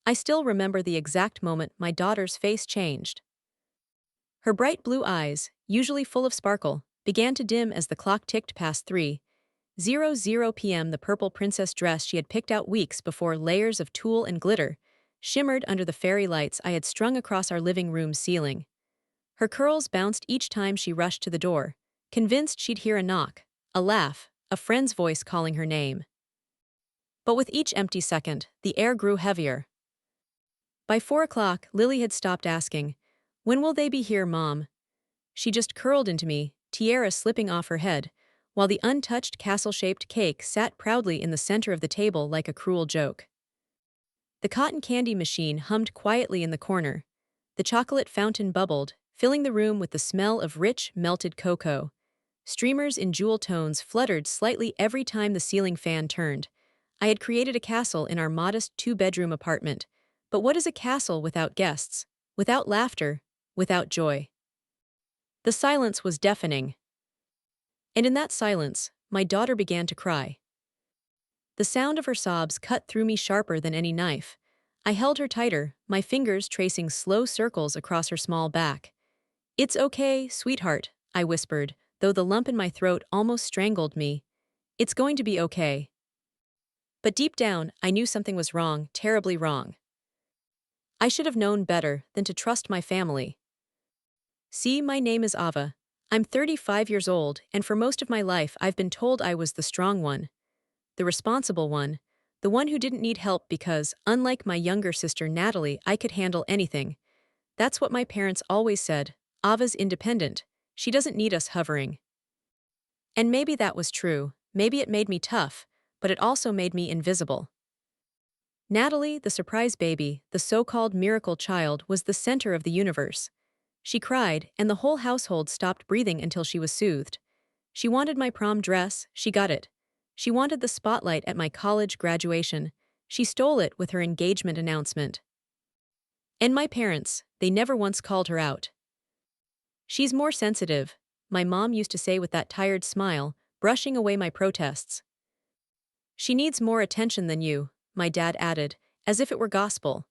I still remember the exact moment my daughter's face changed. Her bright blue eyes, usually full of sparkle, began to dim as the clock ticked past 3:00 p.m. The purple princess dress she had picked out weeks before, layers of tulle and glitter, shimmered under the fairy lights I had strung across our living room ceiling. Her curls bounced each time she rushed to the door, convinced she'd hear a knock, a laugh, a friend's voice calling her name. But with each empty second, the air grew heavier. By 4 o'clock, Lily had stopped asking, "When will they be here, Mom?" She just curled into me, tiara slipping off her head, while the untouched castle-shaped cake sat proudly in the center of the table like a cruel joke. The cotton candy machine hummed quietly in the corner. The chocolate fountain bubbled, filling the room with the smell of rich, melted cocoa. Streamers in jewel tones fluttered slightly every time the ceiling fan turned. I had created a castle in our modest two-bedroom apartment. But what is a castle without guests, without laughter, without joy? The silence was deafening. And in that silence, my daughter began to cry. The sound of her sobs cut through me sharper than any knife. I held her tighter, my fingers tracing slow circles across her small back. "It's okay, sweetheart," I whispered, though the lump in my throat almost strangled me. "It's going to be okay." But deep down, I knew something was wrong, terribly wrong. I should have known better than to trust my family. See, my name is Ava. I'm 35 years old, and for most of my life I've been told I was the strong one, the responsible one, the one who didn't need help because, unlike my younger sister Natalie, I could handle anything. That's what my parents always said. "Ava's independent. She doesn't need us hovering." And maybe that was true, maybe it made me tough, but it also made me invisible. Natalie, the surprise baby, the so-called miracle child, was the center of the universe. She cried, and the whole household stopped breathing until she was soothed. She wanted my prom dress, she got it. She wanted the spotlight at my college graduation. She stole it with her engagement announcement. And my parents, they never once called her out. "She's more sensitive," my mom used to say with that tired smile, brushing away my protests. "She needs more attention than you," my dad added, as if it were gospel.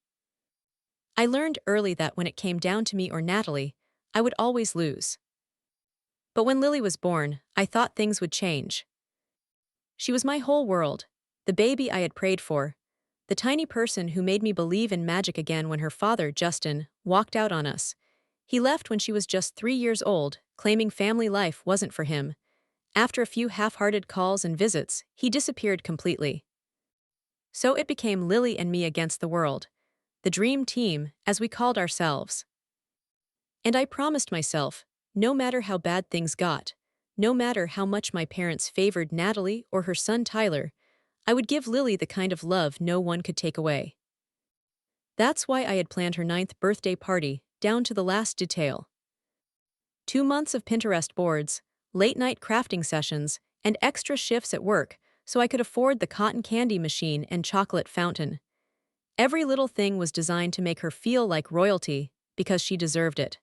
I learned early that when it came down to me or Natalie, I would always lose. But when Lily was born, I thought things would change. She was my whole world, the baby I had prayed for, the tiny person who made me believe in magic again when her father, Justin, walked out on us. He left when she was just 3 years old, claiming family life wasn't for him. After a few half-hearted calls and visits, he disappeared completely. So it became Lily and me against the world. The dream team, as we called ourselves. And I promised myself, no matter how bad things got, no matter how much my parents favored Natalie or her son Tyler, I would give Lily the kind of love no one could take away. That's why I had planned her 9th birthday party, down to the last detail. 2 months of Pinterest boards, late-night crafting sessions, and extra shifts at work so I could afford the cotton candy machine and chocolate fountain. Every little thing was designed to make her feel like royalty, because she deserved it.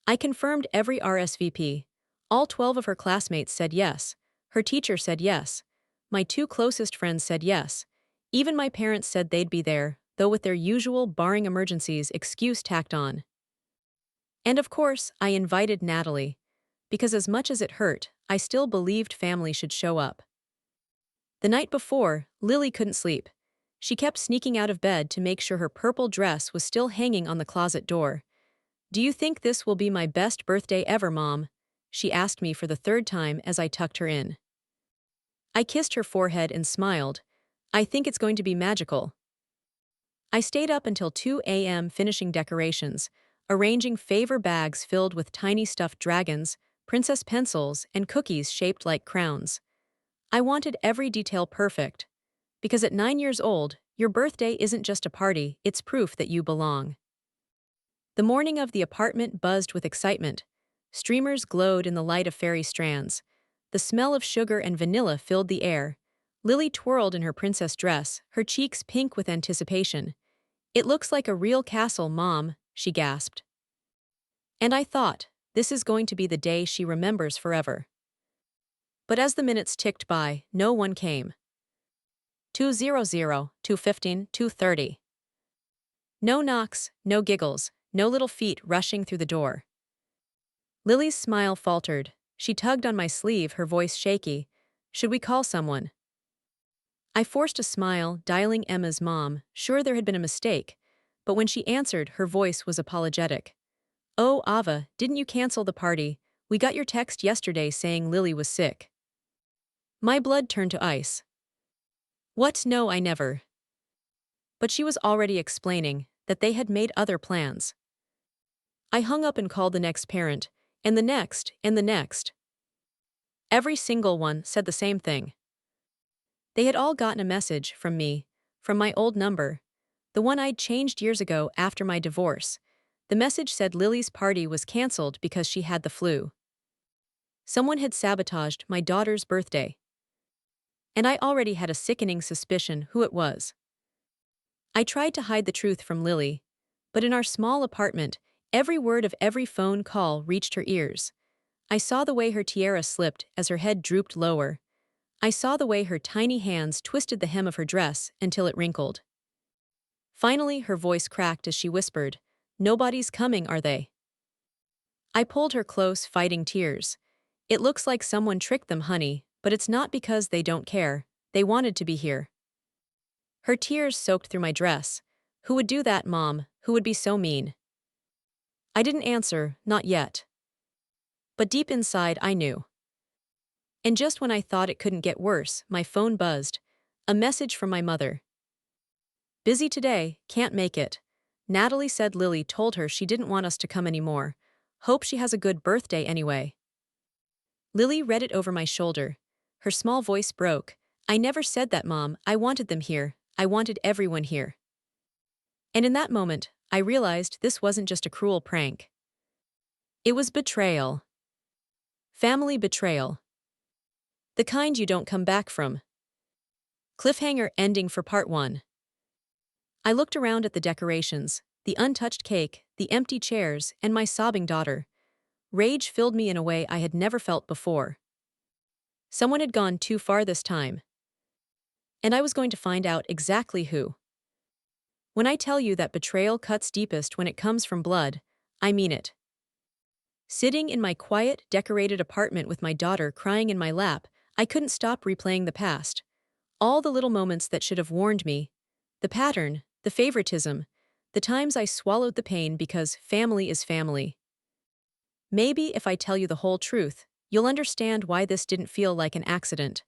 I confirmed every RSVP. All 12 of her classmates said yes. Her teacher said yes. My 2 closest friends said yes. Even my parents said they'd be there, though with their usual barring emergencies excuse tacked on. And of course, I invited Natalie, because as much as it hurt, I still believed family should show up. The night before, Lily couldn't sleep. She kept sneaking out of bed to make sure her purple dress was still hanging on the closet door. "Do you think this will be my best birthday ever, Mom?" she asked me for the 3rd time as I tucked her in. I kissed her forehead and smiled. "I think it's going to be magical." I stayed up until 2 a.m. finishing decorations, arranging favor bags filled with tiny stuffed dragons, princess pencils, and cookies shaped like crowns. I wanted every detail perfect. Because at 9 years old, your birthday isn't just a party, it's proof that you belong. The morning of the apartment buzzed with excitement. Streamers glowed in the light of fairy strands. The smell of sugar and vanilla filled the air. Lily twirled in her princess dress, her cheeks pink with anticipation. "It looks like a real castle, Mom," she gasped. And I thought, this is going to be the day she remembers forever. But as the minutes ticked by, no one came. 2:00, 2:15, 2:30. No knocks, no giggles, no little feet rushing through the door. Lily's smile faltered. She tugged on my sleeve, her voice shaky. Should we call someone? I forced a smile, dialing Emma's mom, sure there had been a mistake. But when she answered, her voice was apologetic. Oh, Ava, didn't you cancel the party? We got your text yesterday saying Lily was sick. My blood turned to ice. What? No, I never. But she was already explaining that they had made other plans. I hung up and called the next parent, and the next, and the next. Every single one said the same thing. They had all gotten a message from me, from my old number, the one I'd changed years ago after my divorce. The message said Lily's party was canceled because she had the flu. Someone had sabotaged my daughter's birthday. And I already had a sickening suspicion who it was. I tried to hide the truth from Lily, but in our small apartment, every word of every phone call reached her ears. I saw the way her tiara slipped as her head drooped lower. I saw the way her tiny hands twisted the hem of her dress until it wrinkled. Finally, her voice cracked as she whispered, "Nobody's coming, are they?" I pulled her close, fighting tears. "It looks like someone tricked them, honey, but it's not because they don't care. They wanted to be here." Her tears soaked through my dress. "Who would do that, Mom? Who would be so mean?" I didn't answer, not yet. But deep inside, I knew. And just when I thought it couldn't get worse, my phone buzzed. A message from my mother. "Busy today, can't make it. Natalie said Lily told her she didn't want us to come anymore. Hope she has a good birthday anyway." Lily read it over my shoulder. Her small voice broke. "I never said that, Mom. I wanted them here. I wanted everyone here." And in that moment, I realized this wasn't just a cruel prank. It was betrayal. Family betrayal. The kind you don't come back from. Cliffhanger ending for part 1. I looked around at the decorations, the untouched cake, the empty chairs, and my sobbing daughter. Rage filled me in a way I had never felt before. Someone had gone too far this time. And I was going to find out exactly who. When I tell you that betrayal cuts deepest when it comes from blood, I mean it. Sitting in my quiet, decorated apartment with my daughter crying in my lap, I couldn't stop replaying the past. All the little moments that should have warned me. The pattern, the favoritism, the times I swallowed the pain because family is family. Maybe if I tell you the whole truth, you'll understand why this didn't feel like an accident.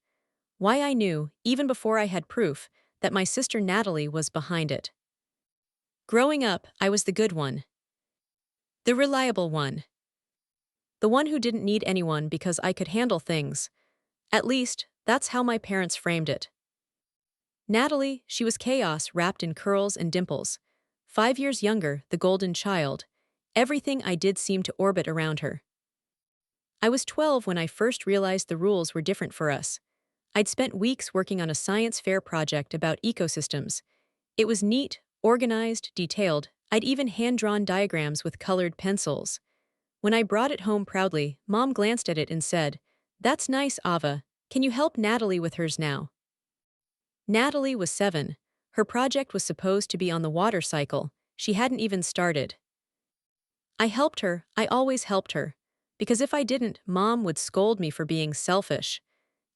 Why I knew, even before I had proof, that my sister Natalie was behind it. Growing up, I was the good one. The reliable one. The one who didn't need anyone because I could handle things. At least, that's how my parents framed it. Natalie, she was chaos wrapped in curls and dimples. 5 years younger, the golden child. Everything I did seemed to orbit around her. I was 12 when I first realized the rules were different for us. I'd spent weeks working on a science fair project about ecosystems. It was neat, organized, detailed. I'd even hand-drawn diagrams with colored pencils. When I brought it home proudly, Mom glanced at it and said, "That's nice, Ava. Can you help Natalie with hers now?" Natalie was 7. Her project was supposed to be on the water cycle. She hadn't even started. I helped her. I always helped her. Because if I didn't, Mom would scold me for being selfish.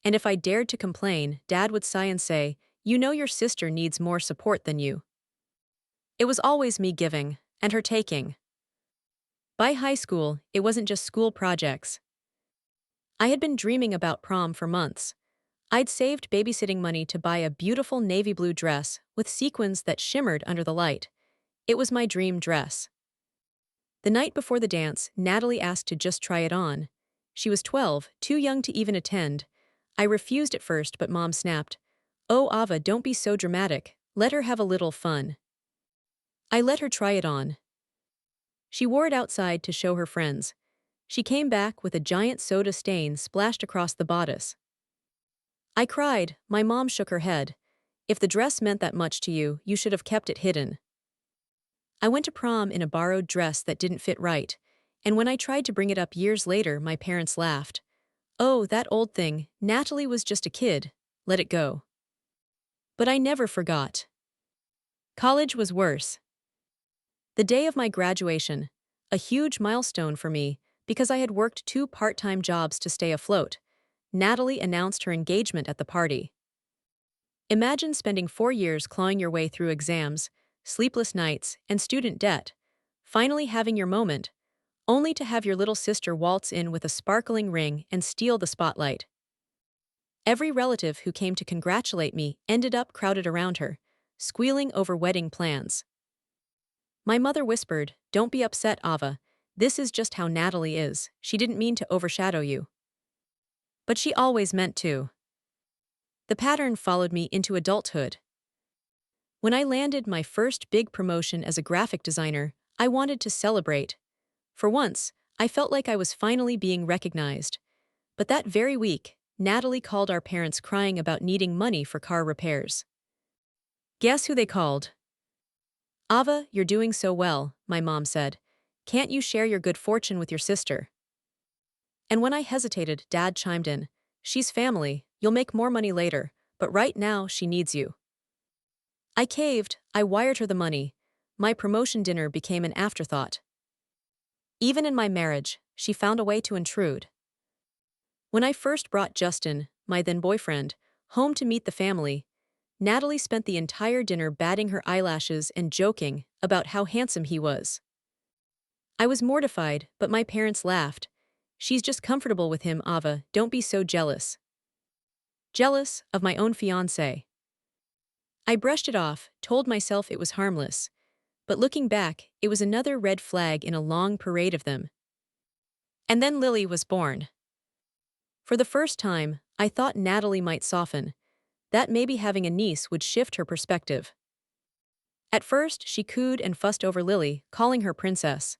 And if I dared to complain, Dad would sigh and say, "You know your sister needs more support than you." It was always me giving, and her taking. By high school, it wasn't just school projects. I had been dreaming about prom for months. I'd saved babysitting money to buy a beautiful navy blue dress with sequins that shimmered under the light. It was my dream dress. The night before the dance, Natalie asked to just try it on. She was 12, too young to even attend. I refused at first, but Mom snapped, "Oh, Ava, don't be so dramatic. Let her have a little fun." I let her try it on. She wore it outside to show her friends. She came back with a giant soda stain splashed across the bodice. I cried. My mom shook her head. "If the dress meant that much to you, you should have kept it hidden." I went to prom in a borrowed dress that didn't fit right, and when I tried to bring it up years later, my parents laughed. "Oh, that old thing, Natalie was just a kid. Let it go." But I never forgot. College was worse. The day of my graduation, a huge milestone for me because I had worked 2 part-time jobs to stay afloat, Natalie announced her engagement at the party. Imagine spending 4 years clawing your way through exams, sleepless nights, and student debt, finally having your moment, only to have your little sister waltz in with a sparkling ring and steal the spotlight. Every relative who came to congratulate me ended up crowded around her, squealing over wedding plans. My mother whispered, "Don't be upset, Ava. This is just how Natalie is. She didn't mean to overshadow you." But she always meant to. The pattern followed me into adulthood. When I landed my first big promotion as a graphic designer, I wanted to celebrate. For once, I felt like I was finally being recognized. But that very week, Natalie called our parents crying about needing money for car repairs. Guess who they called? "Ava, you're doing so well," my mom said. "Can't you share your good fortune with your sister?" And when I hesitated, Dad chimed in, "She's family, you'll make more money later, but right now she needs you." I caved, I wired her the money. My promotion dinner became an afterthought. Even in my marriage, she found a way to intrude. When I first brought Justin, my then boyfriend, home to meet the family, Natalie spent the entire dinner batting her eyelashes and joking about how handsome he was. I was mortified, but my parents laughed. "She's just comfortable with him, Ava, don't be so jealous." Jealous of my own fiancé. I brushed it off, told myself it was harmless. But looking back, it was another red flag in a long parade of them. And then Lily was born. For the first time, I thought Natalie might soften, that maybe having a niece would shift her perspective. At first, she cooed and fussed over Lily, calling her princess.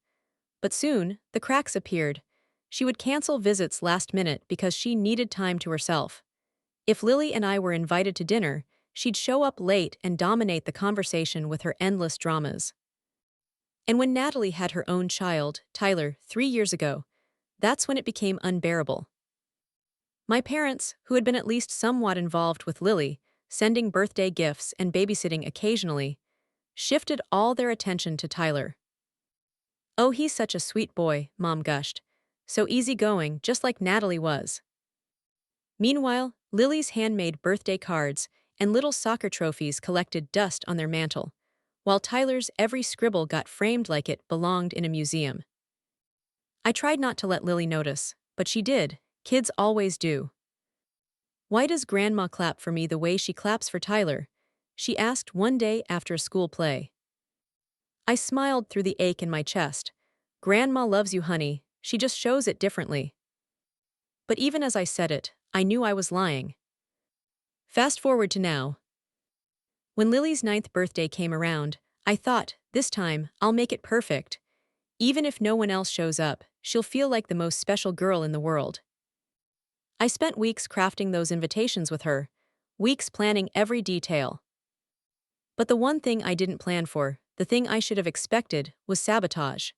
But soon, the cracks appeared. She would cancel visits last minute because she needed time to herself. If Lily and I were invited to dinner, she'd show up late and dominate the conversation with her endless dramas. And when Natalie had her own child, Tyler, 3 years ago, that's when it became unbearable. My parents, who had been at least somewhat involved with Lily, sending birthday gifts and babysitting occasionally, shifted all their attention to Tyler. "Oh, he's such a sweet boy," Mom gushed. "So easygoing, just like Natalie was." Meanwhile, Lily's handmade birthday cards and little soccer trophies collected dust on their mantle, while Tyler's every scribble got framed like it belonged in a museum. I tried not to let Lily notice, but she did. Kids always do. "Why does Grandma clap for me the way she claps for Tyler?" she asked one day after a school play. I smiled through the ache in my chest. "Grandma loves you, honey, she just shows it differently." But even as I said it, I knew I was lying. Fast forward to now. When Lily's 9th birthday came around, I thought, this time, I'll make it perfect. Even if no one else shows up, she'll feel like the most special girl in the world. I spent weeks crafting those invitations with her, weeks planning every detail. But the one thing I didn't plan for, the thing I should have expected, was sabotage.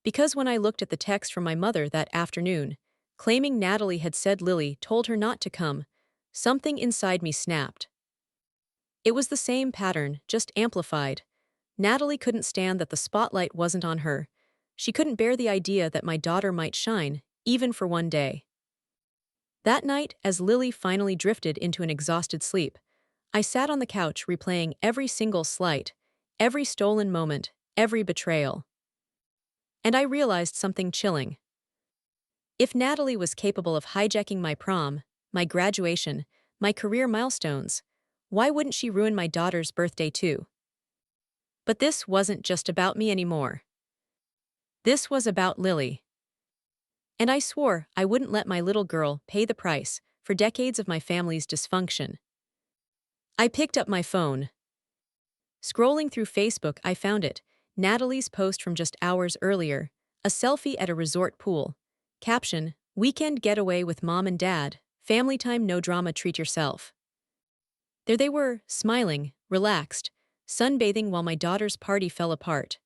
Because when I looked at the text from my mother that afternoon, claiming Natalie had said Lily told her not to come, something inside me snapped. It was the same pattern, just amplified. Natalie couldn't stand that the spotlight wasn't on her. She couldn't bear the idea that my daughter might shine, even for one day. That night, as Lily finally drifted into an exhausted sleep, I sat on the couch replaying every single slight, every stolen moment, every betrayal. And I realized something chilling. If Natalie was capable of hijacking my prom, my graduation, my career milestones, why wouldn't she ruin my daughter's birthday too? But this wasn't just about me anymore. This was about Lily. And I swore I wouldn't let my little girl pay the price for decades of my family's dysfunction. I picked up my phone. Scrolling through Facebook, I found it, Natalie's post from just hours earlier, a selfie at a resort pool. Caption, "Weekend getaway with mom and dad, family time, no drama, treat yourself." There they were, smiling, relaxed, sunbathing while my daughter's party fell apart.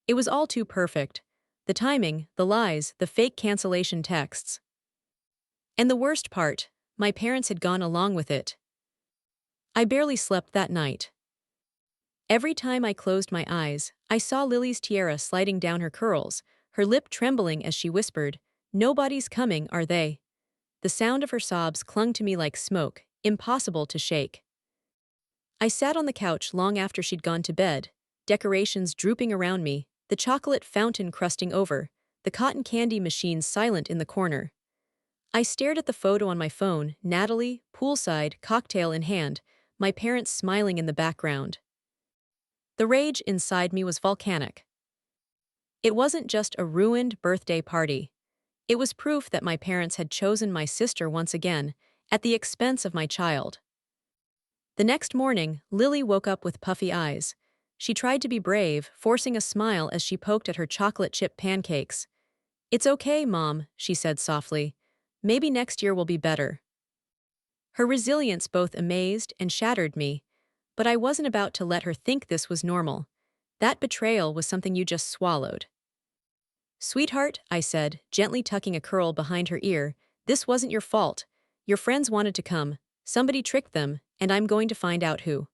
It was all too perfect. The timing, the lies, the fake cancellation texts. And the worst part, my parents had gone along with it. I barely slept that night. Every time I closed my eyes, I saw Lily's tiara sliding down her curls, her lip trembling as she whispered, "Nobody's coming, are they?" The sound of her sobs clung to me like smoke, impossible to shake. I sat on the couch long after she'd gone to bed, decorations drooping around me, the chocolate fountain crusting over, the cotton candy machine silent in the corner. I stared at the photo on my phone, Natalie, poolside, cocktail in hand, my parents smiling in the background. The rage inside me was volcanic. It wasn't just a ruined birthday party. It was proof that my parents had chosen my sister once again, at the expense of my child. The next morning, Lily woke up with puffy eyes. She tried to be brave, forcing a smile as she poked at her chocolate chip pancakes. "It's okay, Mom," she said softly. "Maybe next year will be better." Her resilience both amazed and shattered me, but I wasn't about to let her think this was normal. That betrayal was something you just swallowed. "Sweetheart," I said, gently tucking a curl behind her ear, "this wasn't your fault. Your friends wanted to come, somebody tricked them, and I'm going to find out who."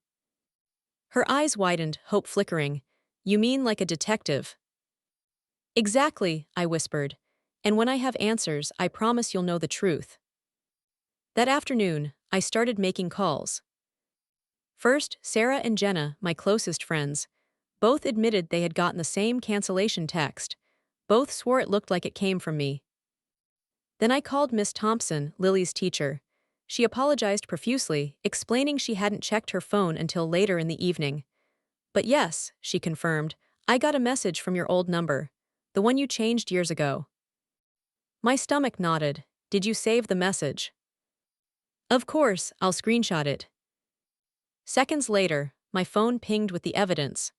Her eyes widened, hope flickering. "You mean like a detective?" "Exactly," I whispered. "And when I have answers, I promise you'll know the truth." That afternoon, I started making calls. First, Sarah and Jenna, my closest friends. Both admitted they had gotten the same cancellation text. Both swore it looked like it came from me. Then I called Miss Thompson, Lily's teacher. She apologized profusely, explaining she hadn't checked her phone until later in the evening. "But yes," she confirmed, "I got a message from your old number. The one you changed years ago." My stomach nodded. "Did you save the message?" "Of course, I'll screenshot it." Seconds later, my phone pinged with the evidence.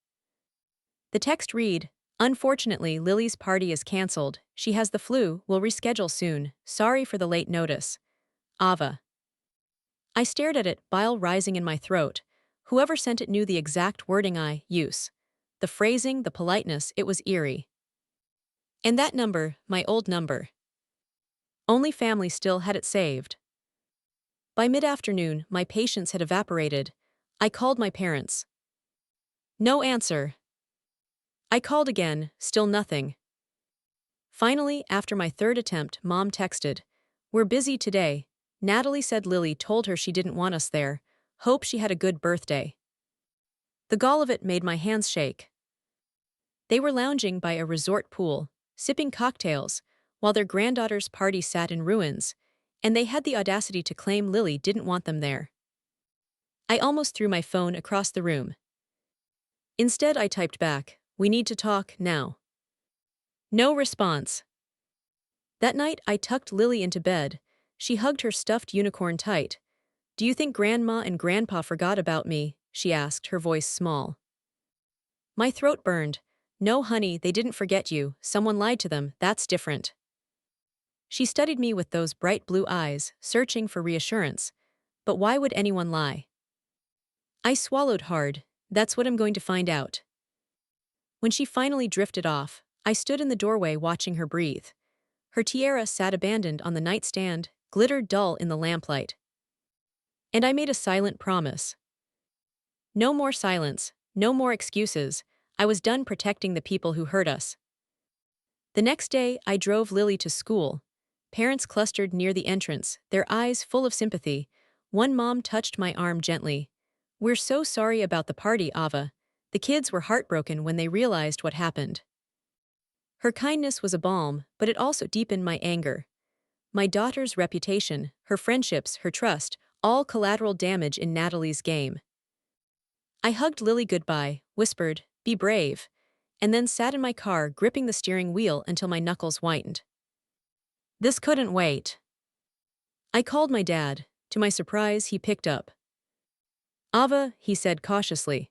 The text read, "Unfortunately, Lily's party is cancelled. She has the flu, will reschedule soon. Sorry for the late notice. Ava." I stared at it, bile rising in my throat. Whoever sent it knew the exact wording I use. The phrasing, the politeness, it was eerie. And that number, my old number. Only family still had it saved. By mid-afternoon, my patience had evaporated. I called my parents. No answer. I called again, still nothing. Finally, after my third attempt, Mom texted, "We're busy today. Natalie said Lily told her she didn't want us there. Hope she had a good birthday." The gall of it made my hands shake. They were lounging by a resort pool, sipping cocktails, while their granddaughter's party sat in ruins, and they had the audacity to claim Lily didn't want them there. I almost threw my phone across the room. Instead, I typed back, "We need to talk, now." No response. That night, I tucked Lily into bed. She hugged her stuffed unicorn tight. "Do you think Grandma and Grandpa forgot about me?" she asked, her voice small. My throat burned. "No, honey, they didn't forget you. Someone lied to them, that's different." She studied me with those bright blue eyes, searching for reassurance. But why would anyone lie? I swallowed hard. That's what I'm going to find out. When she finally drifted off, I stood in the doorway watching her breathe. Her tiara sat abandoned on the nightstand, glittered dull in the lamplight. And I made a silent promise. No more silence, no more excuses. I was done protecting the people who hurt us. The next day, I drove Lily to school. Parents clustered near the entrance, their eyes full of sympathy. One mom touched my arm gently. "We're so sorry about the party, Ava." The kids were heartbroken when they realized what happened. Her kindness was a balm, but it also deepened my anger. My daughter's reputation, her friendships, her trust, all collateral damage in Natalie's game. I hugged Lily goodbye, whispered, "Be brave," and then sat in my car gripping the steering wheel until my knuckles whitened. This couldn't wait. I called my dad. To my surprise, he picked up. "Ava," he said cautiously.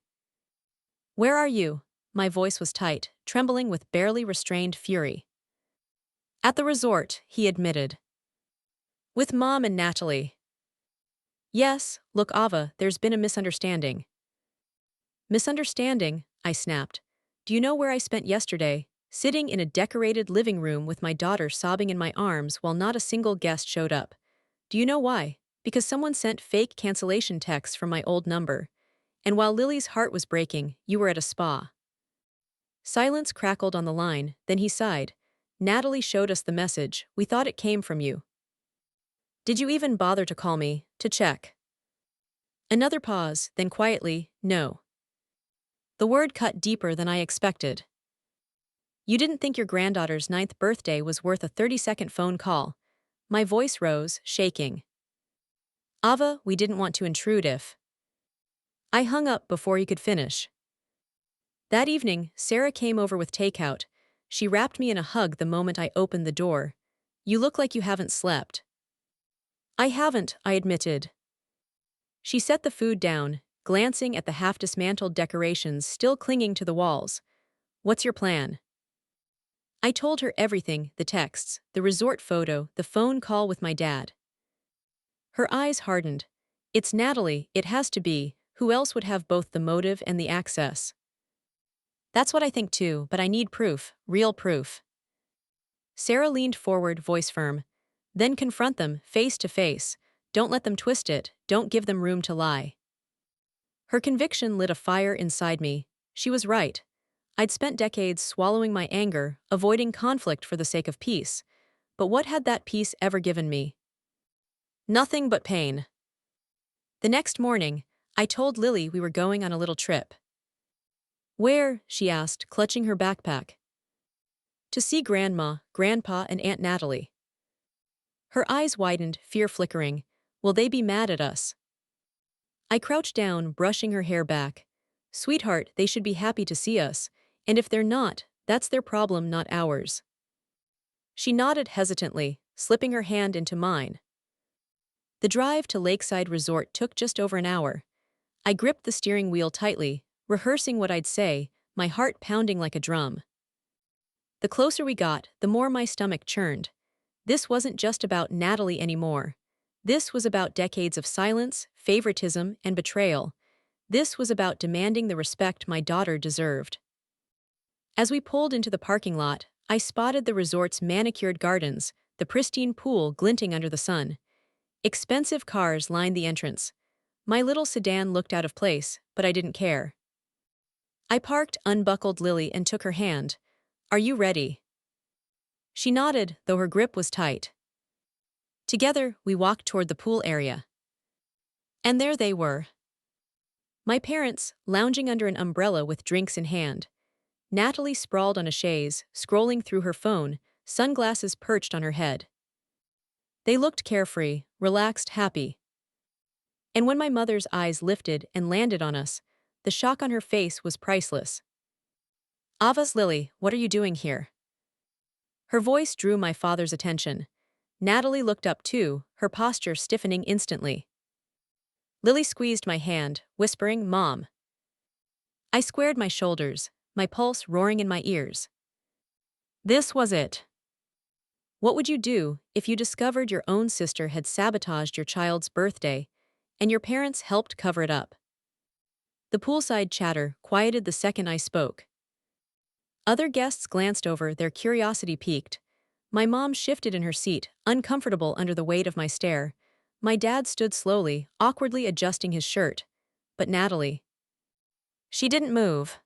"Where are you?" My voice was tight, trembling with barely restrained fury. "At the resort," he admitted. "With Mom and Natalie." "Yes, look, Ava, there's been a misunderstanding." "Misunderstanding?" I snapped. "Do you know where I spent yesterday? Sitting in a decorated living room with my daughter sobbing in my arms while not a single guest showed up. Do you know why? Because someone sent fake cancellation texts from my old number. And while Lily's heart was breaking, you were at a spa. Silence crackled on the line, then he sighed. Natalie showed us the message. We thought it came from you. Did you even bother to call me, to check? Another pause, then quietly, no. The word cut deeper than I expected. You didn't think your granddaughter's 9th birthday was worth a 30-second phone call. My voice rose, shaking. Ava, we didn't want to intrude if. I hung up before you could finish. That evening, Sarah came over with takeout. She wrapped me in a hug the moment I opened the door. You look like you haven't slept. I haven't, I admitted. She set the food down, glancing at the half-dismantled decorations still clinging to the walls. What's your plan? I told her everything, the texts, the resort photo, the phone call with my dad. Her eyes hardened. It's Natalie, it has to be. Who else would have both the motive and the access? That's what I think too, but I need proof, real proof. Sarah leaned forward, voice firm. Then confront them, face to face. Don't let them twist it, don't give them room to lie. Her conviction lit a fire inside me. She was right. I'd spent decades swallowing my anger, avoiding conflict for the sake of peace. But what had that peace ever given me? Nothing but pain. The next morning, I told Lily we were going on a little trip. Where? She asked, clutching her backpack. To see Grandma, Grandpa, and Aunt Natalie. Her eyes widened, fear flickering. Will they be mad at us? I crouched down, brushing her hair back. Sweetheart, they should be happy to see us, and if they're not, that's their problem, not ours. She nodded hesitantly, slipping her hand into mine. The drive to Lakeside Resort took just over an hour. I gripped the steering wheel tightly, rehearsing what I'd say, my heart pounding like a drum. The closer we got, the more my stomach churned. This wasn't just about Natalie anymore. This was about decades of silence, favoritism, and betrayal. This was about demanding the respect my daughter deserved. As we pulled into the parking lot, I spotted the resort's manicured gardens, the pristine pool glinting under the sun. Expensive cars lined the entrance. My little sedan looked out of place, but I didn't care. I parked, unbuckled Lily, and took her hand. Are you ready? She nodded, though her grip was tight. Together, we walked toward the pool area. And there they were. My parents, lounging under an umbrella with drinks in hand. Natalie sprawled on a chaise, scrolling through her phone, sunglasses perched on her head. They looked carefree, relaxed, happy. And when my mother's eyes lifted and landed on us, the shock on her face was priceless. Ava's Lily, what are you doing here? Her voice drew my father's attention. Natalie looked up too, her posture stiffening instantly. Lily squeezed my hand, whispering, Mom. I squared my shoulders, my pulse roaring in my ears. This was it. What would you do if you discovered your own sister had sabotaged your child's birthday, and your parents helped cover it up? The poolside chatter quieted the second I spoke. Other guests glanced over, their curiosity piqued. My mom shifted in her seat, uncomfortable under the weight of my stare. My dad stood slowly, awkwardly adjusting his shirt. But Natalie. She didn't move.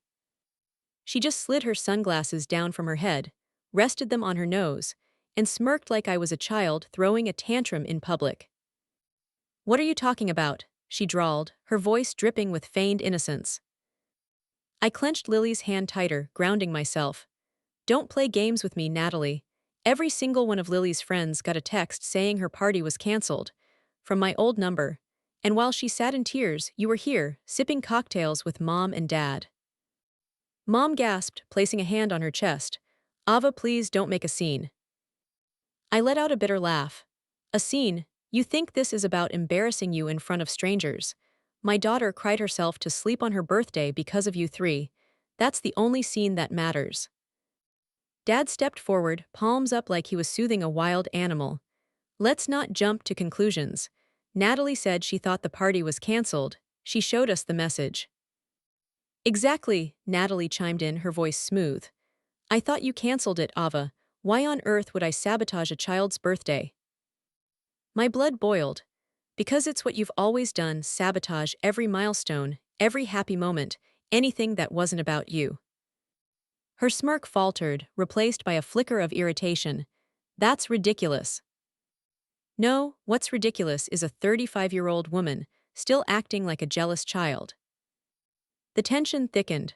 She just slid her sunglasses down from her head, rested them on her nose, and smirked like I was a child throwing a tantrum in public. What are you talking about? She drawled, her voice dripping with feigned innocence. I clenched Lily's hand tighter, grounding myself. Don't play games with me, Natalie. Every single one of Lily's friends got a text saying her party was canceled, from my old number, and while she sat in tears, you were here, sipping cocktails with Mom and Dad. Mom gasped, placing a hand on her chest. Ava, please don't make a scene. I let out a bitter laugh. A scene? You think this is about embarrassing you in front of strangers? My daughter cried herself to sleep on her birthday because of you three. That's the only scene that matters. Dad stepped forward, palms up like he was soothing a wild animal. Let's not jump to conclusions. Natalie said she thought the party was canceled. She showed us the message. Exactly, Natalie chimed in, her voice smooth. I thought you canceled it, Ava. Why on earth would I sabotage a child's birthday? My blood boiled. Because it's what you've always done, sabotage every milestone, every happy moment, anything that wasn't about you. Her smirk faltered, replaced by a flicker of irritation. That's ridiculous. No, what's ridiculous is a 35-year-old woman, still acting like a jealous child. The tension thickened.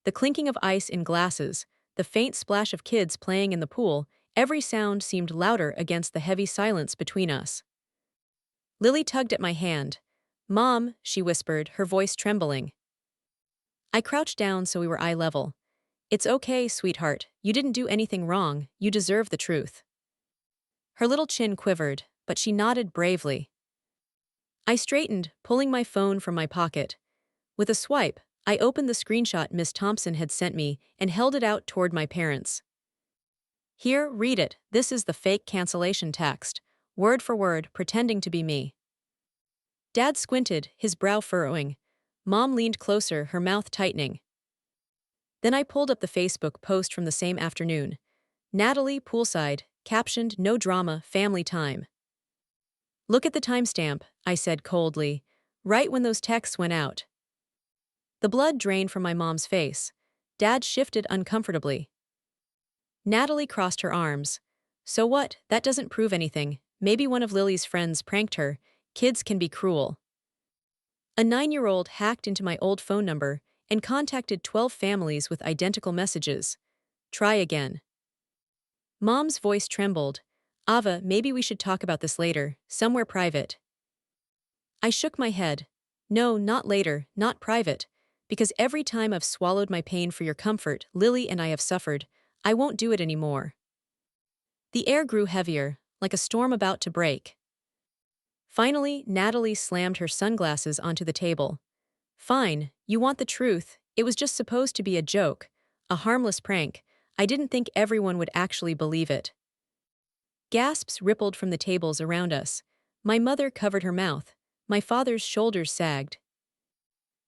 The clinking of ice in glasses, the faint splash of kids playing in the pool, every sound seemed louder against the heavy silence between us. Lily tugged at my hand. "Mom," she whispered, her voice trembling. I crouched down so we were eye level. "It's okay, sweetheart. You didn't do anything wrong. You deserve the truth." Her little chin quivered, but she nodded bravely. I straightened, pulling my phone from my pocket. With a swipe, I opened the screenshot Miss Thompson had sent me and held it out toward my parents. "Here, read it. This is the fake cancellation text, word for word, pretending to be me." Dad squinted, his brow furrowing. Mom leaned closer, her mouth tightening. Then I pulled up the Facebook post from the same afternoon. Natalie, poolside, captioned, "No drama, family time." "Look at the timestamp," I said coldly, right when those texts went out. The blood drained from my mom's face. Dad shifted uncomfortably. Natalie crossed her arms. "So what? That doesn't prove anything. Maybe one of Lily's friends pranked her. Kids can be cruel." A 9-year-old hacked into my old phone number and contacted 12 families with identical messages. "Try again." Mom's voice trembled. "Ava, maybe we should talk about this later, somewhere private." I shook my head. "No, not later, not private. Because every time I've swallowed my pain for your comfort, Lily and I have suffered, I won't do it anymore." The air grew heavier, like a storm about to break. Finally, Natalie slammed her sunglasses onto the table. "Fine, you want the truth. It was just supposed to be a joke, a harmless prank. I didn't think everyone would actually believe it." Gasps rippled from the tables around us. My mother covered her mouth. My father's shoulders sagged.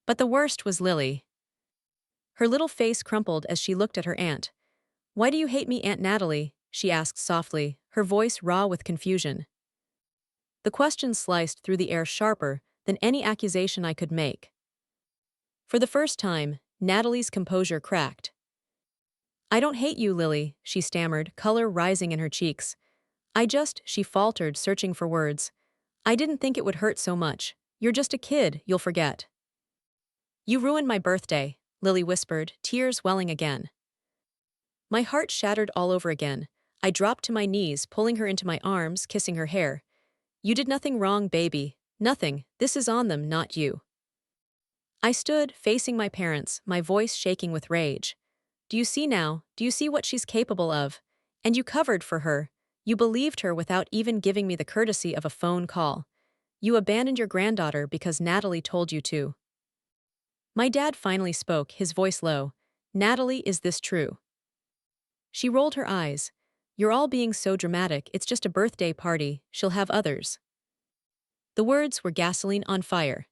But the worst was Lily. Her little face crumpled as she looked at her aunt. "Why do you hate me, Aunt Natalie?" she asked softly, her voice raw with confusion. The question sliced through the air sharper than any accusation I could make. For the first time, Natalie's composure cracked. "I don't hate you, Lily," she stammered, color rising in her cheeks. She faltered, searching for words. "I didn't think it would hurt so much. You're just a kid, you'll forget." "You ruined my birthday," Lily whispered, tears welling again. My heart shattered all over again. I dropped to my knees, pulling her into my arms, kissing her hair. "You did nothing wrong, baby. Nothing. This is on them, not you." I stood, facing my parents, my voice shaking with rage. "Do you see now? Do you see what she's capable of? And you covered for her. You believed her without even giving me the courtesy of a phone call. You abandoned your granddaughter because Natalie told you to." My dad finally spoke, his voice low. "Natalie, is this true?" She rolled her eyes. "You're all being so dramatic, it's just a birthday party, she'll have others." The words were gasoline on fire.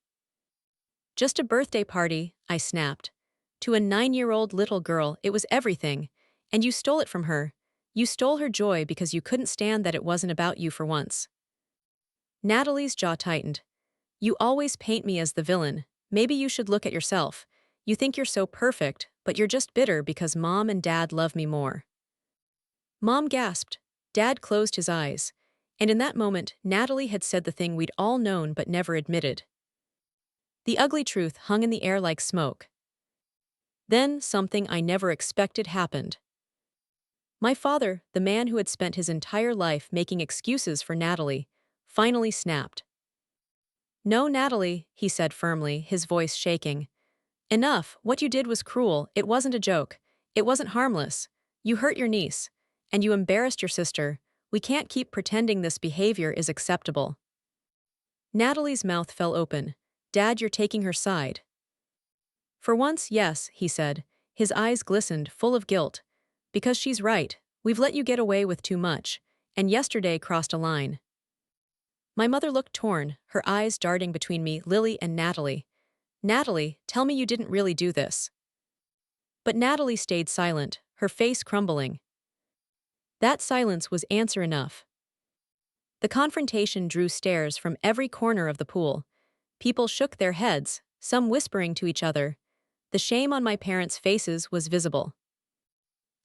"Just a birthday party," I snapped. "To a 9-year-old little girl, it was everything. And you stole it from her. You stole her joy because you couldn't stand that it wasn't about you for once." Natalie's jaw tightened. "You always paint me as the villain. Maybe you should look at yourself. You think you're so perfect, but you're just bitter because Mom and Dad love me more." Mom gasped. Dad closed his eyes. And in that moment, Natalie had said the thing we'd all known but never admitted. The ugly truth hung in the air like smoke. Then something I never expected happened. My father, the man who had spent his entire life making excuses for Natalie, finally snapped. "No, Natalie," he said firmly, his voice shaking. "Enough, what you did was cruel, it wasn't a joke. It wasn't harmless. You hurt your niece. And you embarrassed your sister. We can't keep pretending this behavior is acceptable." Natalie's mouth fell open. "Dad, you're taking her side." "For once, yes," he said. His eyes glistened, full of guilt. "Because she's right. We've let you get away with too much. And yesterday crossed a line." My mother looked torn, her eyes darting between me, Lily, and Natalie. "Natalie, tell me you didn't really do this." But Natalie stayed silent, her face crumbling. That silence was answer enough. The confrontation drew stares from every corner of the pool. People shook their heads, some whispering to each other. The shame on my parents' faces was visible.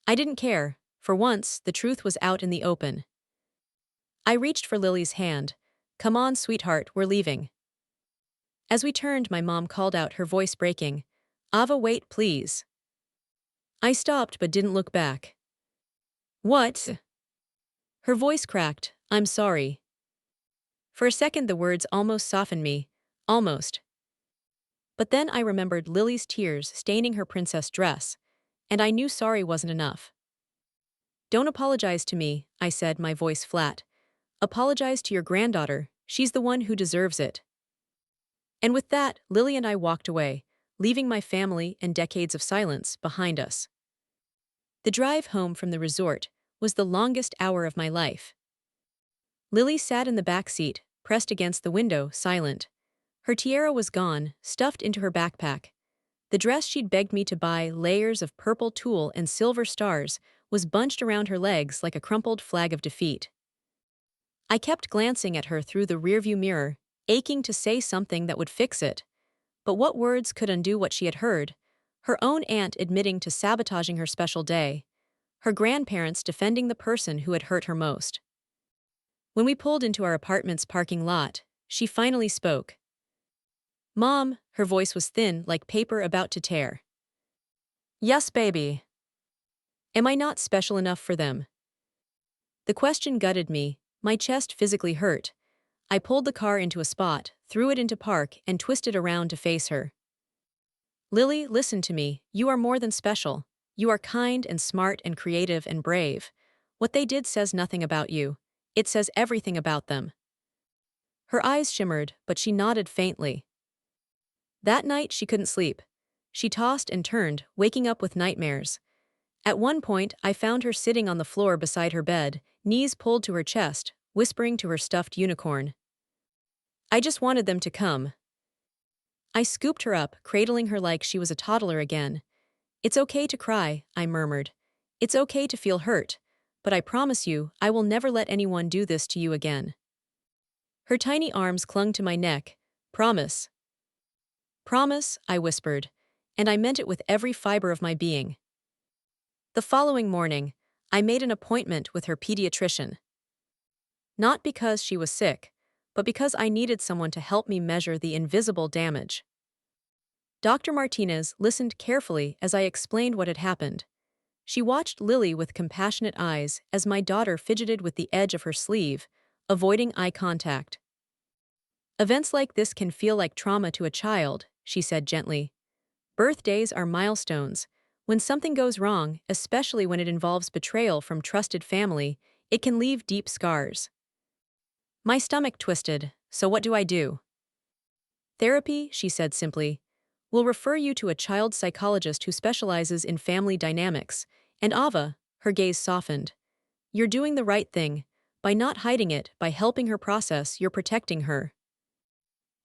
I didn't care. For once, the truth was out in the open. I reached for Lily's hand. "Come on, sweetheart, we're leaving." As we turned, my mom called out, her voice breaking. "Ava, wait, please." I stopped but didn't look back. "What?" Her voice cracked. "I'm sorry." For a second, the words almost softened me. Almost. But then I remembered Lily's tears staining her princess dress, and I knew sorry wasn't enough. "Don't apologize to me," I said, my voice flat. "Apologize to your granddaughter. She's the one who deserves it." And with that, Lily and I walked away, leaving my family and decades of silence behind us. The drive home from the resort was the longest hour of my life. Lily sat in the back seat, pressed against the window, silent. Her tiara was gone, stuffed into her backpack. The dress she'd begged me to buy, layers of purple tulle and silver stars, was bunched around her legs like a crumpled flag of defeat. I kept glancing at her through the rearview mirror, aching to say something that would fix it. But what words could undo what she had heard? Her own aunt admitting to sabotaging her special day. Her grandparents defending the person who had hurt her most. When we pulled into our apartment's parking lot, she finally spoke. "Mom," her voice was thin like paper about to tear. "Yes, baby." Am I not special enough for them? The question gutted me. My chest physically hurt. I pulled the car into a spot, threw it into park, and twisted around to face her. "Lily, listen to me. You are more than special. You are kind and smart and creative and brave. What they did says nothing about you. It says everything about them." Her eyes shimmered, but she nodded faintly. That night she couldn't sleep. She tossed and turned, waking up with nightmares. At one point, I found her sitting on the floor beside her bed, knees pulled to her chest, whispering to her stuffed unicorn. "I just wanted them to come." I scooped her up, cradling her like she was a toddler again. "It's okay to cry," I murmured. "It's okay to feel hurt. But I promise you, I will never let anyone do this to you again." Her tiny arms clung to my neck. "Promise." "Promise," I whispered, and I meant it with every fiber of my being. The following morning, I made an appointment with her pediatrician. Not because she was sick, but because I needed someone to help me measure the invisible damage. Dr. Martinez listened carefully as I explained what had happened. She watched Lily with compassionate eyes as my daughter fidgeted with the edge of her sleeve, avoiding eye contact. "Events like this can feel like trauma to a child," she said gently. "Birthdays are milestones. When something goes wrong, especially when it involves betrayal from trusted family, it can leave deep scars." My stomach twisted. "So what do I do?" "Therapy," she said simply. "We'll refer you to a child psychologist who specializes in family dynamics. And Ava," her gaze softened, "you're doing the right thing. By not hiding it, by helping her process, you're protecting her."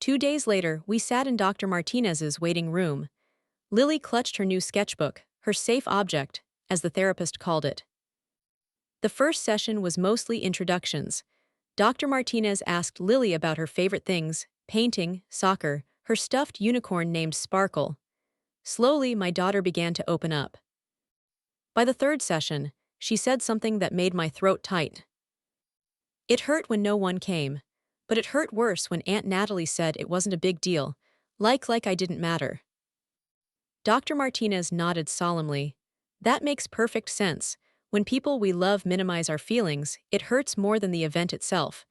2 days later, we sat in Dr. Martinez's waiting room. Lily clutched her new sketchbook, her safe object, as the therapist called it. The first session was mostly introductions. Dr. Martinez asked Lily about her favorite things: painting, soccer, her stuffed unicorn named Sparkle. Slowly, my daughter began to open up. By the third session, she said something that made my throat tight. "It hurt when no one came, but it hurt worse when Aunt Natalie said it wasn't a big deal, like I didn't matter." Dr. Martinez nodded solemnly. "That makes perfect sense. When people we love minimize our feelings, it hurts more than the event itself.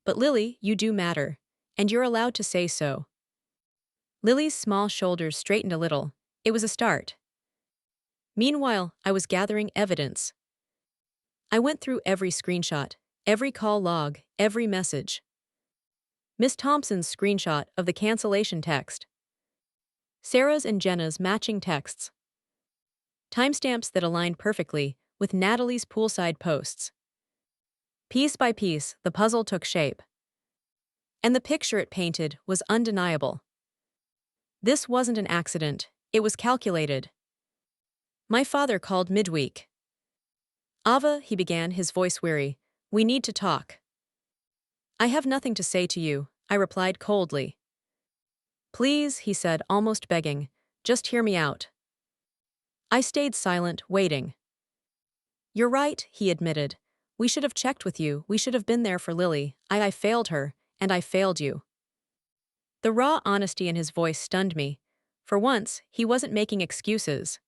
But Lily, you do matter. And you're allowed to say so." Lily's small shoulders straightened a little. It was a start. Meanwhile, I was gathering evidence. I went through every screenshot, every call log, every message. Miss Thompson's screenshot of the cancellation text. Sarah's and Jenna's matching texts. Timestamps that aligned perfectly with Natalie's poolside posts. Piece by piece, the puzzle took shape. And the picture it painted was undeniable. This wasn't an accident, it was calculated. My father called midweek. "Ava," he began, his voice weary, "we need to talk." "I have nothing to say to you," I replied coldly. Please, he said, almost begging. Just hear me out. I stayed silent, waiting. You're right, he admitted. We should have checked with you, we should have been there for Lily. I failed her, and I failed you. The raw honesty in his voice stunned me. For once, he wasn't making excuses.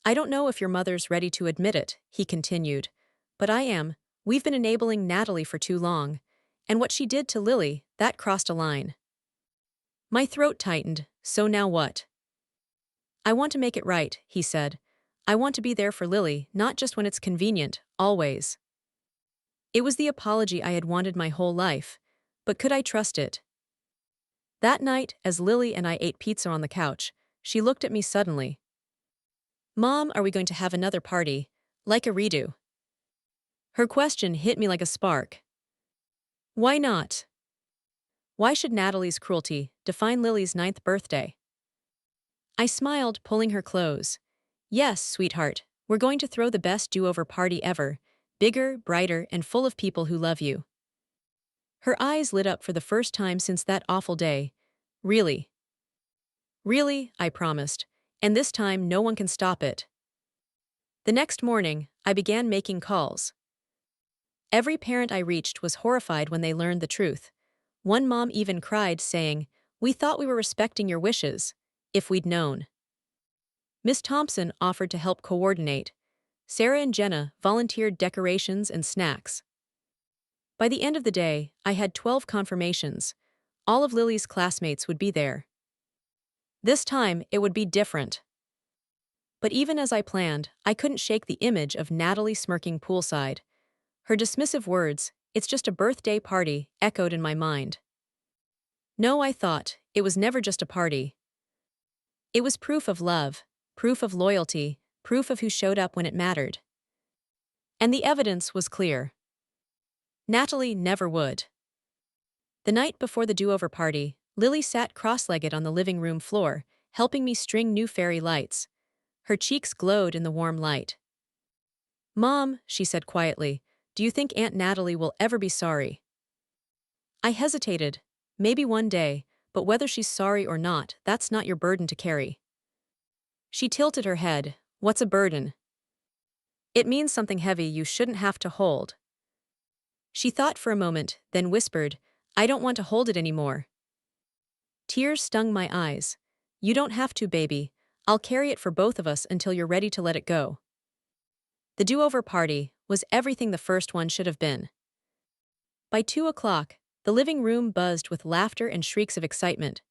I don't know if your mother's ready to admit it, he continued. But I am. We've been enabling Natalie for too long. And what she did to Lily, that crossed a line. My throat tightened, so now what? I want to make it right, he said. I want to be there for Lily, not just when it's convenient, always. It was the apology I had wanted my whole life. But could I trust it? That night, as Lily and I ate pizza on the couch, she looked at me suddenly. Mom, are we going to have another party? Like a redo? Her question hit me like a spark. Why not? Why should Natalie's cruelty define Lily's 9th birthday? I smiled, pulling her close. Yes, sweetheart, we're going to throw the best do-over party ever. Bigger, brighter, and full of people who love you. Her eyes lit up for the first time since that awful day. Really? Really, I promised. And this time no one can stop it. The next morning, I began making calls. Every parent I reached was horrified when they learned the truth. One mom even cried, saying, "We thought we were respecting your wishes. If we'd known." Miss Thompson offered to help coordinate. Sarah and Jenna volunteered decorations and snacks. By the end of the day, I had 12 confirmations. All of Lily's classmates would be there. This time, it would be different. But even as I planned, I couldn't shake the image of Natalie smirking poolside. Her dismissive words, "It's just a birthday party," echoed in my mind. No, I thought, it was never just a party. It was proof of love, proof of loyalty, proof of who showed up when it mattered. And the evidence was clear. Natalie never would. The night before the do-over party, Lily sat cross-legged on the living room floor, helping me string new fairy lights. Her cheeks glowed in the warm light. Mom, she said quietly, do you think Aunt Natalie will ever be sorry? I hesitated. Maybe one day, but whether she's sorry or not, that's not your burden to carry. She tilted her head. What's a burden? It means something heavy you shouldn't have to hold. She thought for a moment, then whispered, I don't want to hold it anymore. Tears stung my eyes. You don't have to, baby. I'll carry it for both of us until you're ready to let it go. The do-over party was everything the first one should have been. By 2 o'clock, the living room buzzed with laughter and shrieks of excitement.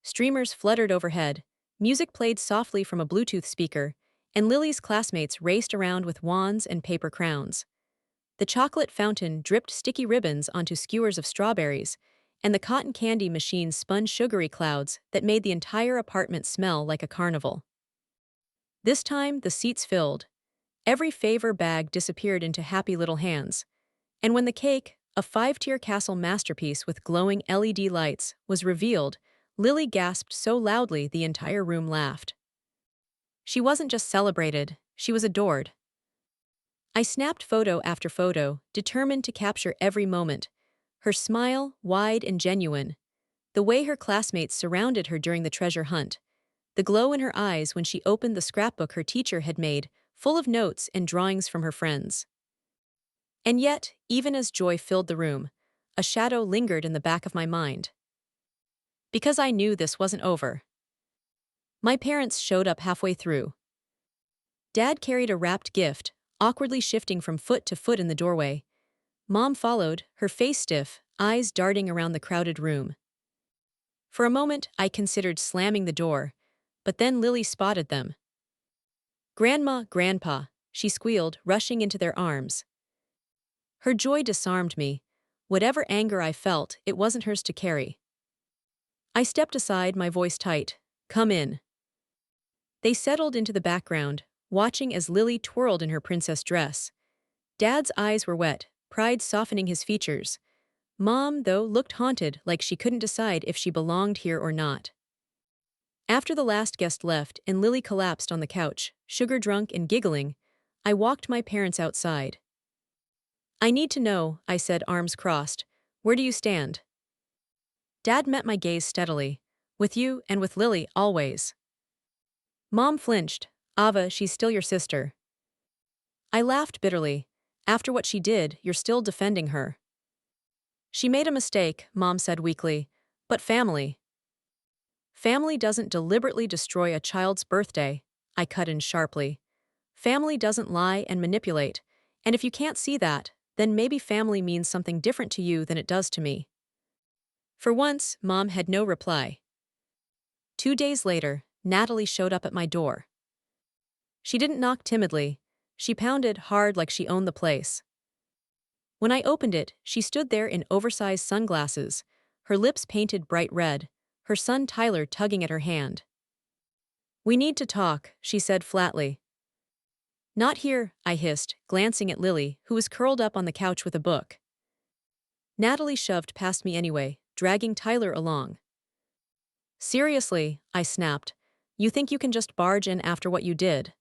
Streamers fluttered overhead, music played softly from a Bluetooth speaker, and Lily's classmates raced around with wands and paper crowns. The chocolate fountain dripped sticky ribbons onto skewers of strawberries, and the cotton candy machine spun sugary clouds that made the entire apartment smell like a carnival. This time, the seats filled. Every favor bag disappeared into happy little hands. And when the cake, a 5-tier castle masterpiece with glowing LED lights, was revealed, Lily gasped so loudly the entire room laughed. She wasn't just celebrated, she was adored. I snapped photo after photo, determined to capture every moment. Her smile, wide and genuine. The way her classmates surrounded her during the treasure hunt. The glow in her eyes when she opened the scrapbook her teacher had made, full of notes and drawings from her friends. And yet, even as joy filled the room, a shadow lingered in the back of my mind. Because I knew this wasn't over. My parents showed up halfway through. Dad carried a wrapped gift, awkwardly shifting from foot to foot in the doorway. Mom followed, her face stiff, eyes darting around the crowded room. For a moment, I considered slamming the door, but then Lily spotted them. Grandma, Grandpa, she squealed, rushing into their arms. Her joy disarmed me. Whatever anger I felt, it wasn't hers to carry. I stepped aside, my voice tight. Come in. They settled into the background, watching as Lily twirled in her princess dress. Dad's eyes were wet, pride softening his features. Mom, though, looked haunted, like she couldn't decide if she belonged here or not. After the last guest left and Lily collapsed on the couch, sugar-drunk and giggling, I walked my parents outside. I need to know, I said, arms crossed. Where do you stand? Dad met my gaze steadily. With you and with Lily, always. Mom flinched. Ava, she's still your sister. I laughed bitterly. After what she did, you're still defending her. She made a mistake, Mom said weakly. But family. Family doesn't deliberately destroy a child's birthday, I cut in sharply. Family doesn't lie and manipulate. And if you can't see that, then maybe family means something different to you than it does to me. For once, Mom had no reply. 2 days later, Natalie showed up at my door. She didn't knock timidly. She pounded hard like she owned the place. When I opened it, she stood there in oversized sunglasses, her lips painted bright red, her son Tyler tugging at her hand. We need to talk, she said flatly. Not here, I hissed, glancing at Lily, who was curled up on the couch with a book. Natalie shoved past me anyway, dragging Tyler along. Seriously, I snapped. You think you can just barge in after what you did?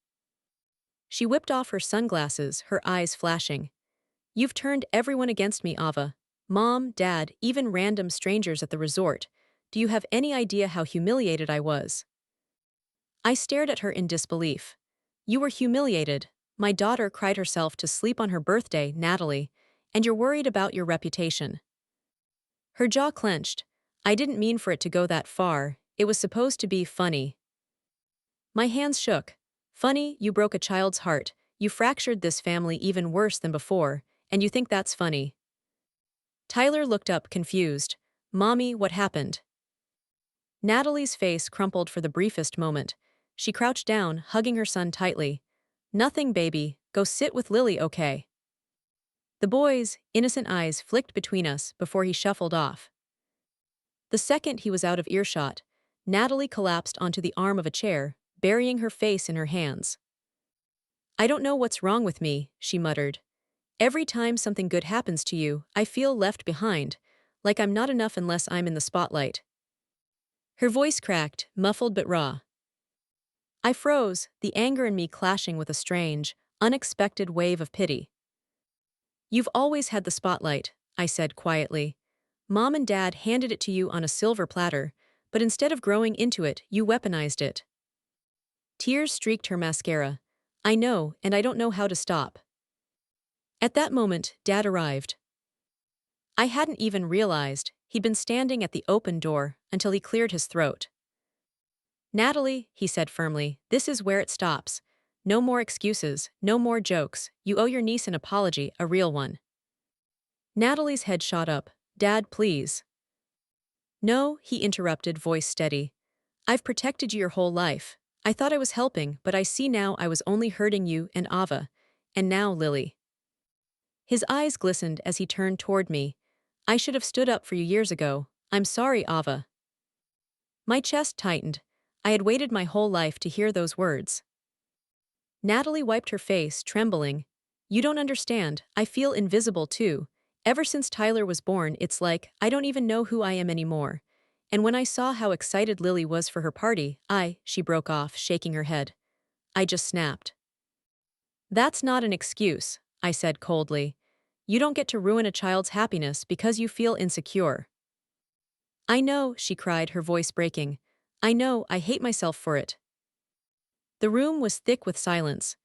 She whipped off her sunglasses, her eyes flashing. You've turned everyone against me, Ava. Mom, Dad, even random strangers at the resort. Do you have any idea how humiliated I was? I stared at her in disbelief. You were humiliated. My daughter cried herself to sleep on her birthday, Natalie, and you're worried about your reputation. Her jaw clenched. I didn't mean for it to go that far. It was supposed to be funny. My hands shook. Funny, you broke a child's heart. You fractured this family even worse than before, and you think that's funny. Tyler looked up, confused. Mommy, what happened? Natalie's face crumpled for the briefest moment. She crouched down, hugging her son tightly. Nothing, baby. Go sit with Lily, okay? The boy's innocent eyes flicked between us before he shuffled off. The second he was out of earshot, Natalie collapsed onto the arm of a chair, burying her face in her hands. I don't know what's wrong with me, she muttered. Every time something good happens to you, I feel left behind, like I'm not enough unless I'm in the spotlight. Her voice cracked, muffled but raw. I froze, the anger in me clashing with a strange, unexpected wave of pity. You've always had the spotlight, I said quietly. Mom and Dad handed it to you on a silver platter, but instead of growing into it, you weaponized it. Tears streaked her mascara. I know, and I don't know how to stop. At that moment, Dad arrived. I hadn't even realized he'd been standing at the open door until he cleared his throat. Natalie, he said firmly, this is where it stops. No more excuses, no more jokes. You owe your niece an apology, a real one. Natalie's head shot up. Dad, please. No, he interrupted, voice steady. I've protected you your whole life. I thought I was helping, but I see now I was only hurting you and Ava. And now Lily. His eyes glistened as he turned toward me. I should have stood up for you years ago. I'm sorry, Ava. My chest tightened. I had waited my whole life to hear those words. Natalie wiped her face, trembling. You don't understand. I feel invisible too. Ever since Tyler was born, it's like I don't even know who I am anymore. And when I saw how excited Lily was for her party, she broke off, shaking her head. I just snapped. That's not an excuse, I said coldly. You don't get to ruin a child's happiness because you feel insecure. I know, she cried, her voice breaking. I know, I hate myself for it. The room was thick with silence.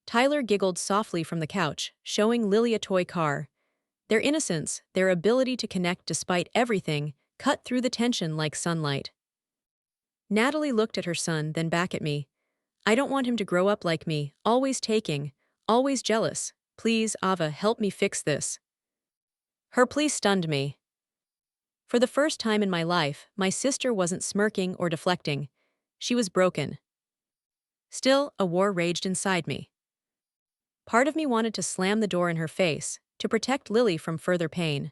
Tyler giggled softly from the couch, showing Lily a toy car. Their innocence, their ability to connect despite everything, cut through the tension like sunlight. Natalie looked at her son, then back at me. I don't want him to grow up like me, always taking, always jealous. Please, Ava, help me fix this. Her plea stunned me. For the first time in my life, my sister wasn't smirking or deflecting. She was broken. Still, a war raged inside me. Part of me wanted to slam the door in her face, to protect Lily from further pain.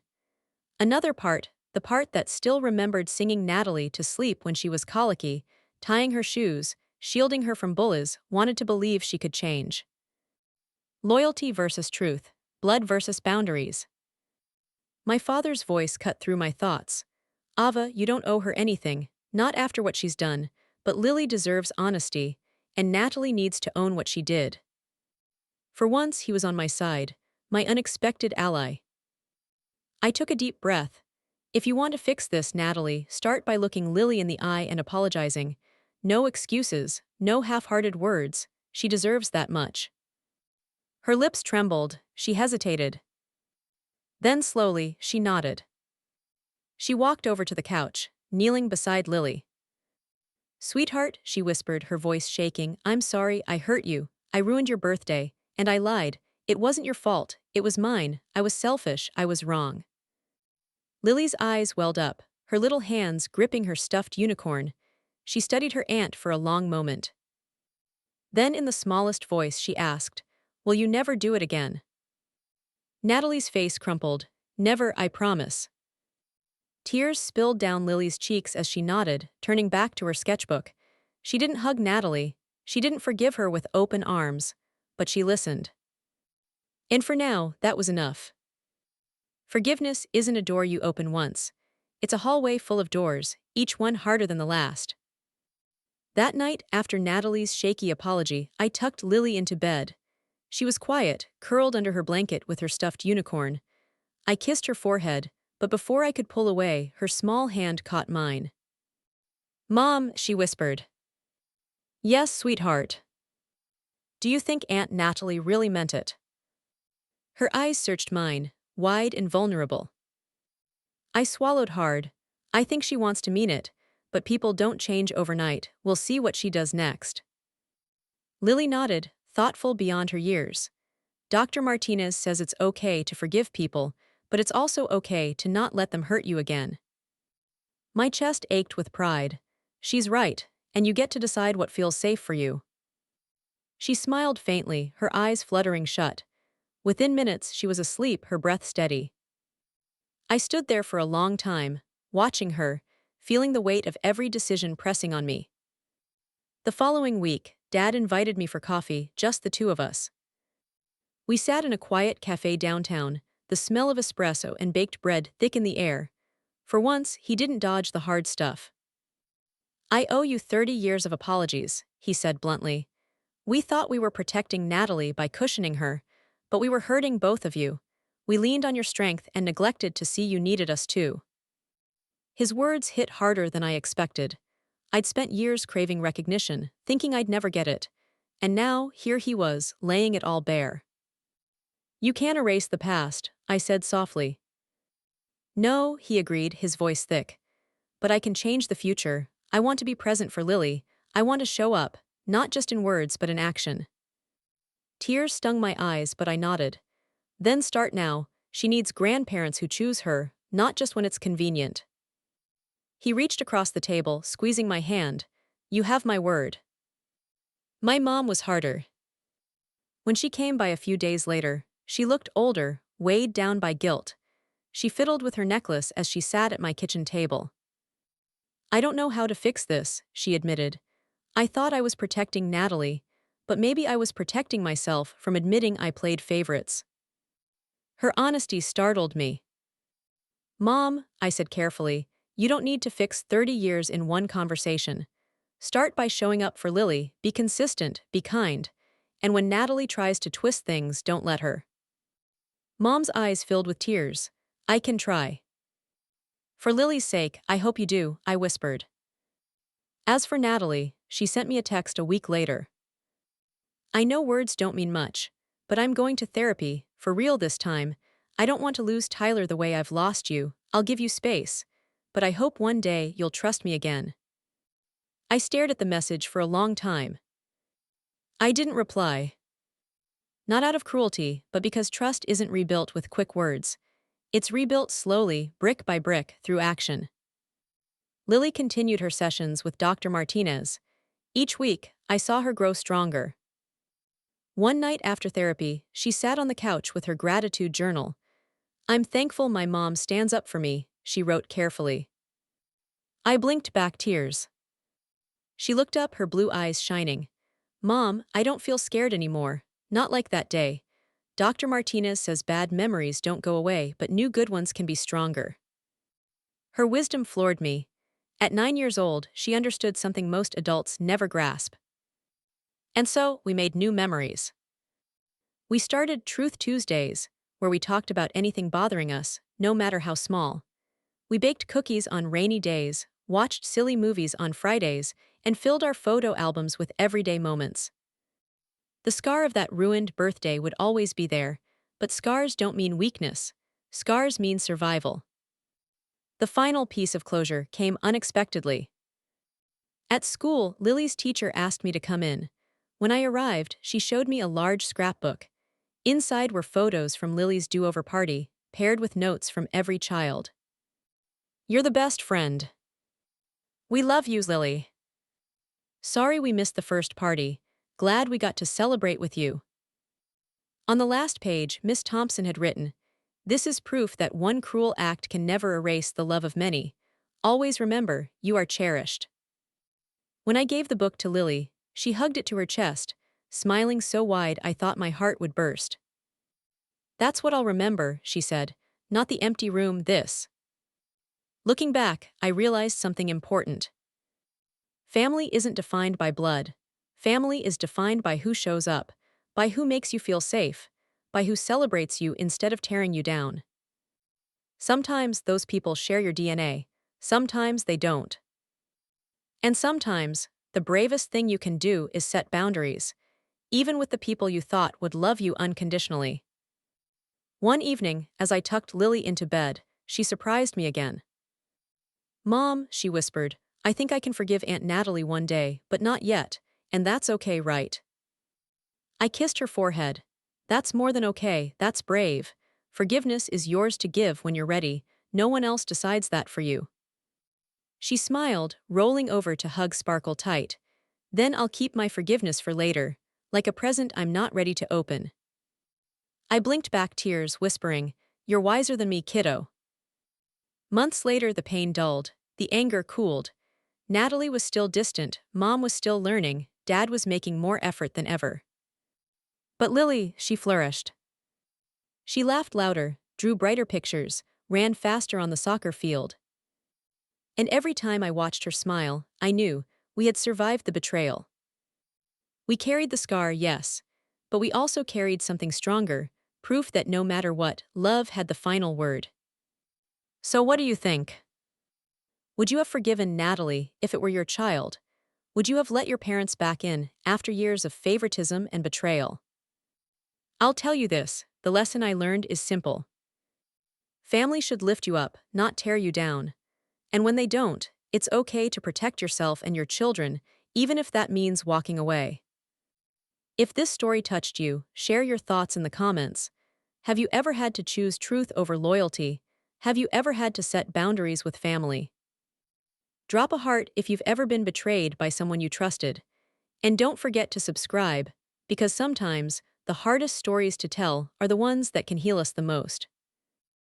Another part, the part that still remembered singing Natalie to sleep when she was colicky, tying her shoes, shielding her from bullies, wanted to believe she could change. Loyalty versus truth, blood versus boundaries. My father's voice cut through my thoughts. Ava, you don't owe her anything, not after what she's done, but Lily deserves honesty, and Natalie needs to own what she did. For once, he was on my side, my unexpected ally. I took a deep breath. If you want to fix this, Natalie, start by looking Lily in the eye and apologizing. No excuses, no half-hearted words. She deserves that much. Her lips trembled, she hesitated. Then slowly, she nodded. She walked over to the couch, kneeling beside Lily. "Sweetheart," she whispered, her voice shaking, "I'm sorry I hurt you. I ruined your birthday, and I lied. It wasn't your fault, it was mine. I was selfish, I was wrong." Lily's eyes welled up, her little hands gripping her stuffed unicorn. She studied her aunt for a long moment. Then in the smallest voice she asked, "Will you never do it again?" Natalie's face crumpled. "Never, I promise." Tears spilled down Lily's cheeks as she nodded, turning back to her sketchbook. She didn't hug Natalie. She didn't forgive her with open arms. But she listened. And for now, that was enough. Forgiveness isn't a door you open once. It's a hallway full of doors, each one harder than the last. That night, after Natalie's shaky apology, I tucked Lily into bed. She was quiet, curled under her blanket with her stuffed unicorn. I kissed her forehead, but before I could pull away, her small hand caught mine. "Mom," she whispered. "Yes, sweetheart." "Do you think Aunt Natalie really meant it?" Her eyes searched mine, wide and vulnerable. I swallowed hard. "I think she wants to mean it, but people don't change overnight. We'll see what she does next." Lily nodded, thoughtful beyond her years. "Dr. Martinez says it's okay to forgive people, but it's also okay to not let them hurt you again." My chest ached with pride. "She's right, and you get to decide what feels safe for you." She smiled faintly, her eyes fluttering shut. Within minutes, she was asleep, her breath steady. I stood there for a long time, watching her, feeling the weight of every decision pressing on me. The following week, Dad invited me for coffee, just the two of us. We sat in a quiet cafe downtown, the smell of espresso and baked bread thick in the air. For once, he didn't dodge the hard stuff. "I owe you 30 years of apologies," he said bluntly. "We thought we were protecting Natalie by cushioning her, but we were hurting both of you. We leaned on your strength and neglected to see you needed us too." His words hit harder than I expected. I'd spent years craving recognition, thinking I'd never get it. And now, here he was, laying it all bare. "You can't erase the past," I said softly. "No," he agreed, his voice thick. "But I can change the future. I want to be present for Lily. I want to show up, not just in words but in action." Tears stung my eyes, but I nodded. "Then start now. She needs grandparents who choose her, not just when it's convenient." He reached across the table, squeezing my hand. "You have my word." My mom was harder. When she came by a few days later, she looked older, weighed down by guilt. She fiddled with her necklace as she sat at my kitchen table. "I don't know how to fix this," she admitted. "I thought I was protecting Natalie, but maybe I was protecting myself from admitting I played favorites." Her honesty startled me. "Mom," I said carefully, "you don't need to fix 30 years in one conversation. Start by showing up for Lily, be consistent, be kind. And when Natalie tries to twist things, don't let her." Mom's eyes filled with tears. "I can try." "For Lily's sake, I hope you do," I whispered. As for Natalie, she sent me a text a week later. "I know words don't mean much, but I'm going to therapy, for real this time. I don't want to lose Tyler the way I've lost you. I'll give you space. But I hope one day you'll trust me again." I stared at the message for a long time. I didn't reply. Not out of cruelty, but because trust isn't rebuilt with quick words. It's rebuilt slowly, brick by brick, through action. Lily continued her sessions with Dr. Martinez. Each week, I saw her grow stronger. One night after therapy, she sat on the couch with her gratitude journal. "I'm thankful my mom stands up for me," she wrote carefully. I blinked back tears. She looked up, her blue eyes shining. "Mom, I don't feel scared anymore. Not like that day. Dr. Martinez says bad memories don't go away, but new good ones can be stronger." Her wisdom floored me. At 9 years old, she understood something most adults never grasp. And so, we made new memories. We started Truth Tuesdays, where we talked about anything bothering us, no matter how small. We baked cookies on rainy days, watched silly movies on Fridays, and filled our photo albums with everyday moments. The scar of that ruined birthday would always be there, but scars don't mean weakness. Scars mean survival. The final piece of closure came unexpectedly. At school, Lily's teacher asked me to come in. When I arrived, she showed me a large scrapbook. Inside were photos from Lily's do-over party, paired with notes from every child. "You're the best friend. We love you, Lily. Sorry we missed the first party. Glad we got to celebrate with you." On the last page, Miss Thompson had written, "This is proof that one cruel act can never erase the love of many. Always remember, you are cherished." When I gave the book to Lily, she hugged it to her chest, smiling so wide I thought my heart would burst. "That's what I'll remember," she said, "not the empty room, this." Looking back, I realized something important. Family isn't defined by blood. Family is defined by who shows up, by who makes you feel safe, by who celebrates you instead of tearing you down. Sometimes those people share your DNA, sometimes they don't. And sometimes, the bravest thing you can do is set boundaries, even with the people you thought would love you unconditionally. One evening, as I tucked Lily into bed, she surprised me again. "Mom," she whispered, "I think I can forgive Aunt Natalie one day, but not yet, and that's okay, right?" I kissed her forehead. "That's more than okay, that's brave. Forgiveness is yours to give when you're ready, no one else decides that for you." She smiled, rolling over to hug Sparkle tight. "Then I'll keep my forgiveness for later, like a present I'm not ready to open." I blinked back tears, whispering, "You're wiser than me, kiddo." Months later, the pain dulled, the anger cooled. Natalie was still distant, Mom was still learning, Dad was making more effort than ever. But Lily, she flourished. She laughed louder, drew brighter pictures, ran faster on the soccer field. And every time I watched her smile, I knew we had survived the betrayal. We carried the scar, yes, but we also carried something stronger, proof that no matter what, love had the final word. So what do you think? Would you have forgiven Natalie if it were your child? Would you have let your parents back in after years of favoritism and betrayal? I'll tell you this, the lesson I learned is simple. Family should lift you up, not tear you down. And when they don't, it's okay to protect yourself and your children, even if that means walking away. If this story touched you, share your thoughts in the comments. Have you ever had to choose truth over loyalty? Have you ever had to set boundaries with family? Drop a heart if you've ever been betrayed by someone you trusted. And don't forget to subscribe, because sometimes the hardest stories to tell are the ones that can heal us the most.